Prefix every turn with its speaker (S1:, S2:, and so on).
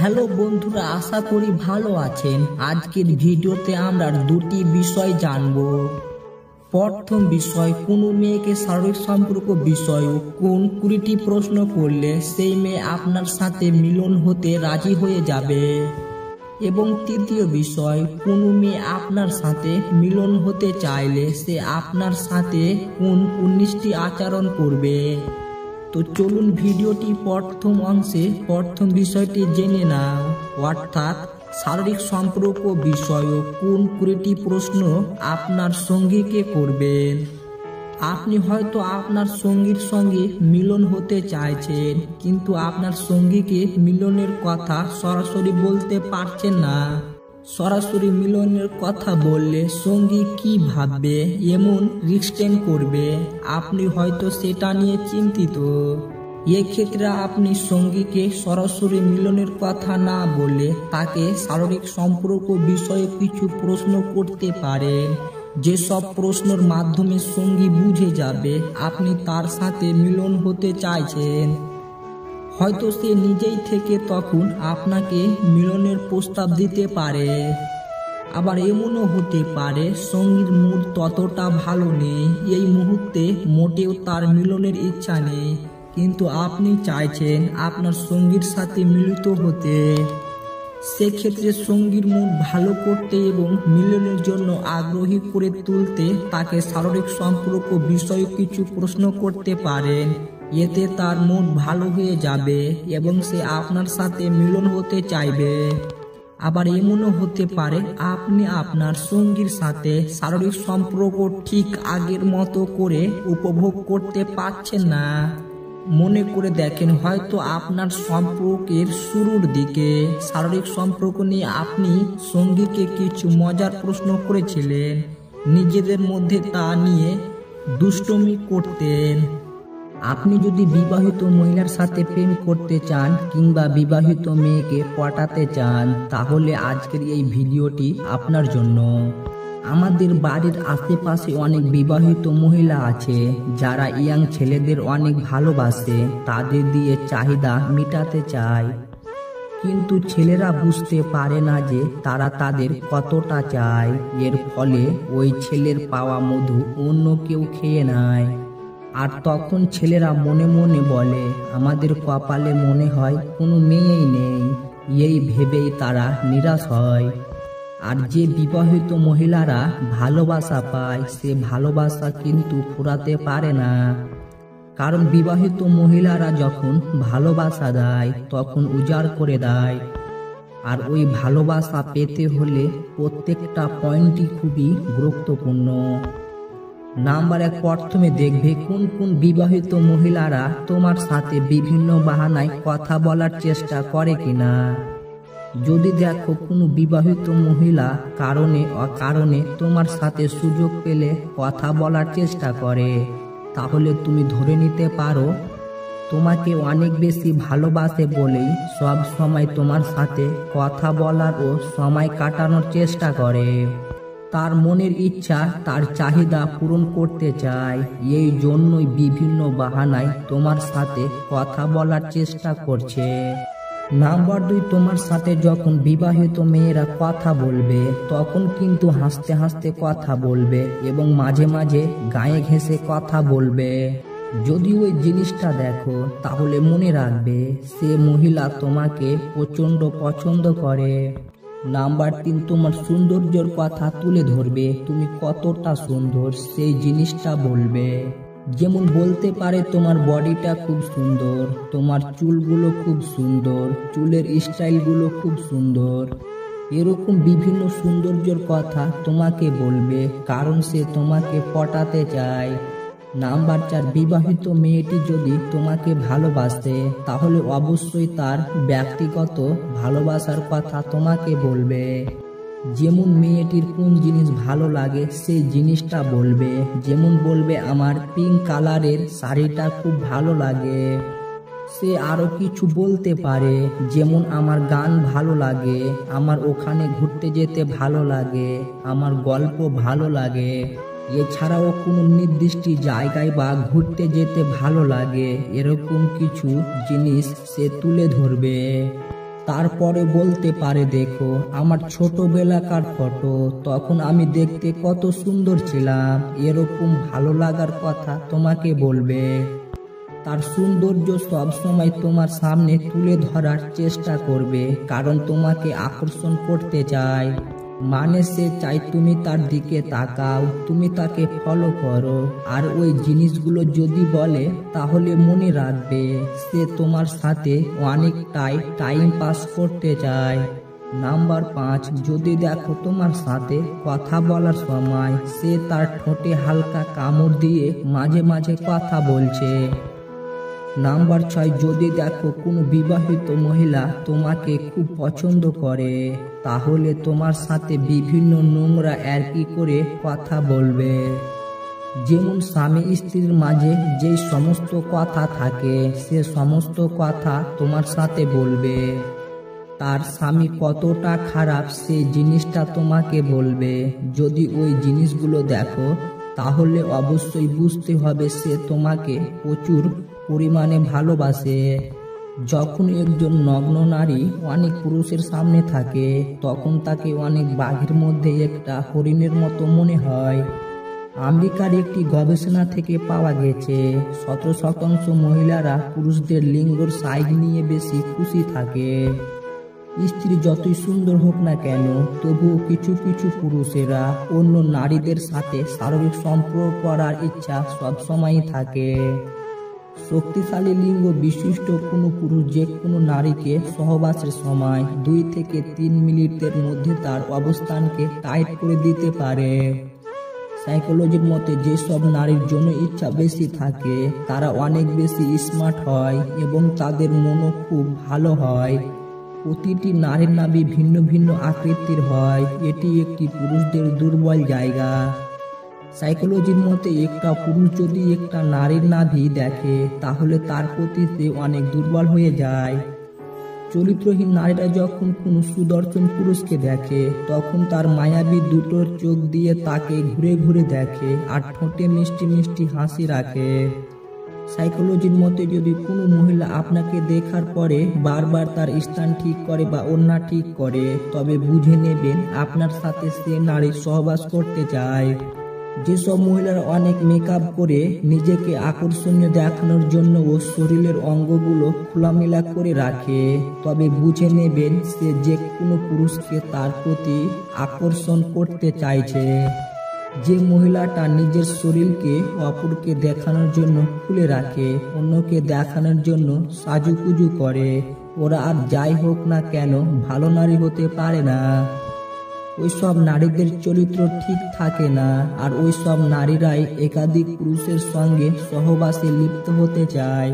S1: Hello বন্ধুরা, আশা করি ভালো আছেন। আজকের ভিডিওতে আমরা দুটি বিষয় জানব। প্রথম বিষয়, কোনো মেয়েকে শারীরিক সম্পর্ক বিষয়ে কোন 20টি প্রশ্ন করলে সেই মেয়ে আপনার সাথে মিলন হতে রাজি হয়ে যাবে। এবং তৃতীয় বিষয়, কোনো মেয়ে আপনার সাথে মিলন হতে চাইলে সে আপনার সাথে কোন 19টি আচরণ করবে। তো চলুন ভিডিওটি প্রথম অংশে প্রথম বিষয়টি জেনে নাও, অর্থাৎ শারীরিক সম্পর্ক বিষয়ে কোন 20টি প্রশ্ন আপনার সঙ্গীকে করবেন। আপনি হয়তো আপনার সঙ্গীর সঙ্গে মিলন হতে চাইছেন, কিন্তু আপনার সঙ্গীকে মিলনের কথা সরাসরি বলতে পারছেন না। সরাসরি মিলনের কথা বললে সঙ্গী কি ভাববে, এমন রিস্টেন করবে, আপনি হয়তো সেটা নিয়ে চিন্তিত। এক্ষেত্রে আপনি সঙ্গীকে সরাসরি মিলনের কথা না বলে তাকে শারীরিক সম্পর্ক বিষয়ে কিছু প্রশ্ন করতে পারেন, যেসব প্রশ্নের মাধ্যমে সঙ্গী বুঝে যাবে আপনি তার সাথে মিলন হতে চাইছেন। হয়তো সে নিজেই থেকে তখন আপনাকে মিলনের প্রস্তাব দিতে পারে। আবার এমনও হতে পারে সঙ্গীর মুড ততটা ভালো নেই, এই মুহূর্তে মোটেও তার মিলনের ইচ্ছা নেই, কিন্তু আপনি চাইছেন আপনার সঙ্গীর সাথে মিলিত হতে। সেক্ষেত্রে সঙ্গীর মুড ভালো করতে এবং মিলনের জন্য আগ্রহী করে তুলতে তাকে শারীরিক সম্পর্ক বিষয়ে কিছু প্রশ্ন করতে পারেন। এতে তার মুড ভালো হয়ে যাবে এবং সে আপনার সাথে মিলন হতে চাইবে। আবার এমনও হতে পারে আপনি আপনার সঙ্গীর সাথে শারীরিক সম্পর্ক ঠিক আগের মতো করে উপভোগ করতে পারছেন না। মনে করে দেখেন, হয়তো আপনার সম্পর্কের শুরুর দিকে শারীরিক সম্পর্ক নিয়ে আপনি সঙ্গীকে কিছু মজার প্রশ্ন করেছিলেন, নিজেদের মধ্যে তা নিয়ে দুষ্টুমি করতেন। আপনি যদি বিবাহিত মহিলার সাথে প্রেম করতে চান কিংবা বিবাহিত মেয়েকে পটাতে চান, তাহলে আজকের এই ভিডিওটি আপনার জন্য। আমাদের বাড়ির আশেপাশে অনেক বিবাহিত মহিলা আছে যারা ইয়াং ছেলেদের অনেক ভালোবাসে, তাদের দিয়ে চাহিদা মেটাতে চায়, কিন্তু ছেলেরা বুঝতে পারে না যে তারা তাদের কতটা চায়। এর ফলে ওই ছেলের পাওয়া মধু অন্য কেউ খেয়ে নেয়। আর তখন ছেলেরা মনে মনে বলে, আমাদের কপালে মনে হয় কোনো মেয়েই নেই, এই ভেবেই তারা নিরাশ হয়। আর যে বিবাহিত মহিলারা ভালোবাসা পায়, সে ভালোবাসা কিন্তু ফুরাতে পারে না। কারণ বিবাহিত মহিলারা যখন ভালোবাসা দেয় তখন উজাড় করে দেয়। আর ওই ভালোবাসা পেতে হলে প্রত্যেকটা পয়েন্টই খুবই গুরুত্বপূর্ণ। নাম্বার 1, প্রথমে দেখবে কোন কোন বিবাহিত মহিলারা তোমার সাথে বিভিন্ন বাহানায় কথা বলার চেষ্টা করে কিনা। যদি দেখো কোনো বিবাহিত মহিলা কারণে অকারণে তোমার সাথে সুযোগ পেলে কথা বলার চেষ্টা করে, তাহলে তুমি ধরে নিতে পারো তোমাকে অনেক বেশি ভালোবাসে বলেই সব সময় তোমার সাথে কথা বলার ও সময় কাটানোর চেষ্টা করে। তার মনের ইচ্ছা, তার চাহিদা পূরণ করতে চায়, এই জন্যই বিভিন্ন বাহানায় তোমার সাথে কথা বলার চেষ্টা করছে। নাম্বার 2, তোমার সাথে যখন বিবাহিত মেয়েরা কথা বলবে তখন কিন্তু হাসতে হাসতে কথা বলবে এবং মাঝে মাঝে গায়ে ঘেঁষে কথা বলবে। যদি ওই জিনিসটা দেখো তাহলে মনে রাখবে সে মহিলা তোমাকে প্রচণ্ড পছন্দ করে। নাম্বার 3, তোমার সৌন্দর্যের কথা তুলে ধরবে, তুমি কতটা সুন্দর সেই জিনিসটা বলবে। যেমন বলতে পারে তোমার বডিটা খুব সুন্দর, তোমার চুলগুলো খুব সুন্দর, চুলের স্টাইলগুলো খুব সুন্দর। এরকম বিভিন্ন সৌন্দর্যের কথা তোমাকে বলবে, কারণ সে তোমাকে পটাতে চায়। নাম্বার 4, বিবাহিত মেয়েটি যদি তোমাকে ভালোবাসে তাহলে অবশ্যই তার ব্যক্তিগত ভালোবাসার কথা তোমাকে বলবে। যেমন মেয়েটির কোন জিনিস ভালো লাগে সেই জিনিসটা বলবে। যেমন বলবে, আমার পিঙ্ক কালারের শাড়িটা খুব ভালো লাগে। সে আরো কিছু বলতে পারে, যেমন আমার গান ভালো লাগে, আমার ওখানে ঘুরতে যেতে ভালো লাগে, আমার গল্প ভালো লাগে। এছাড়াও কোনো নির্দিষ্ট জায়গায় বা ঘুরতে যেতে ভালো লাগে, এরকম কিছু জিনিস সে তুলে ধরবে। তারপরে বলতে পারে, দেখো আমার ছোটবেলাকার ফটো, তখন আমি দেখতে কত সুন্দর ছিলাম। এরকম ভালো লাগার কথা তোমাকে বলবে। তার সৌন্দর্য সব সময় তোমার সামনে তুলে ধরার চেষ্টা করবে, কারণ তোমাকে আকর্ষণ করতে চায়। মানে সে চাই তুমি তার দিকে তাকাও, তুমি তাকে ফলো করো, আর ওই জিনিসগুলো যদি বলে তাহলে মনে রাখবে সে তোমার সাথে অনেকটাই টাইম পাস করতে চায়। নাম্বার 5, যদি দেখো তোমার সাথে কথা বলার সময় সে তার ঠোঁটে হালকা কামড় দিয়ে মাঝে মাঝে কথা বলছে। নাম্বার 6, যদি দেখো কোনো বিবাহিত মহিলা তোমাকে খুব পছন্দ করে, তাহলে তোমার সাথে বিভিন্ন নোংরা ইয়ার্কি করে কথা বলবে। যেমন স্বামী স্ত্রীর মাঝে যে সমস্ত কথা থাকে সে সমস্ত কথা তোমার সাথে বলবে। তার স্বামী কতটা খারাপ সেই জিনিসটা তোমাকে বলবে। যদি ওই জিনিসগুলো দেখো তাহলে অবশ্যই বুঝতে হবে সে তোমাকে প্রচুর পরিমাণে ভালোবাসে। যখন একজন নগ্ন নারী অনেক পুরুষের সামনে থাকে তখন তাকে অনেক বাঘের মধ্যে একটা হরিণের মতো মনে হয়। আমেরিকার একটি গবেষণা থেকে পাওয়া গেছে 17% মহিলারা পুরুষদের লিঙ্গর সাইজ নিয়ে বেশি খুশি থাকে। স্ত্রী যতই সুন্দর হোক না কেন, তবুও কিছু কিছু পুরুষেরা অন্য নারীদের সাথে শারীরিক সম্পর্ক করার ইচ্ছা সবসময়ই থাকে। শক্তিশালী লিঙ্গ বিশিষ্ট কোনো পুরুষ যে কোনো নারীকে সহবাসের সময় 2 থেকে 3 মিনিটের মধ্যে তার অবস্থানকে টাইট করে দিতে পারে। সাইকোলজির মতে যেসব নারীর জন্য ইচ্ছা বেশি থাকে তারা অনেক বেশি স্মার্ট হয় এবং তাদের মনও খুব ভালো হয়। প্রতিটি নারীর নাভি ভিন্ন ভিন্ন আকৃতির হয়, এটি একটি পুরুষদের দুর্বল জায়গা। সাইকোলজির মতে একটা পুরুষ যদি একটা নারীর নাভি দেখে তাহলে তার প্রতি সে অনেক দুর্বল হয়ে যায়। চরিত্রহীন নারীরা যখন কোনো সুদর্শন পুরুষকে দেখে তখন তার মায়াবী দুটো চোখ দিয়ে তাকে ঘুরে ঘুরে দেখে আর ঠোঁটে মিষ্টি মিষ্টি হাসি রাখে। সাইকোলজির মতে যদি কোনো মহিলা আপনাকে দেখার পরে বারবার তার স্থান ঠিক করে বা ওড়না ঠিক করে, তবে বুঝে নেবেন আপনার সাথে সে নারী সহবাস করতে চায়। যেসব মহিলারা অনেক মেকআপ করে নিজেকে আকর্ষণীয় দেখানোর জন্য ও শরীরের অঙ্গগুলো খোলামেলা করে রাখে, তবে বুঝে নেবেন সে যে কোনো পুরুষকে তার প্রতি আকর্ষণ করতে চাইছে। যে মহিলাটা নিজের শরীরকে অপরকে দেখানোর জন্য খুলে রাখে, অন্যকে দেখানোর জন্য সাজুগুজু করে, ওরা আর যাই হোক না কেন ভালো নারী হতে পারে না। ওইসব নারীদের চরিত্র ঠিক থাকে না, আর ওইসব নারীরাই একাধিক পুরুষের সঙ্গে সহবাসে লিপ্ত হতে চায়।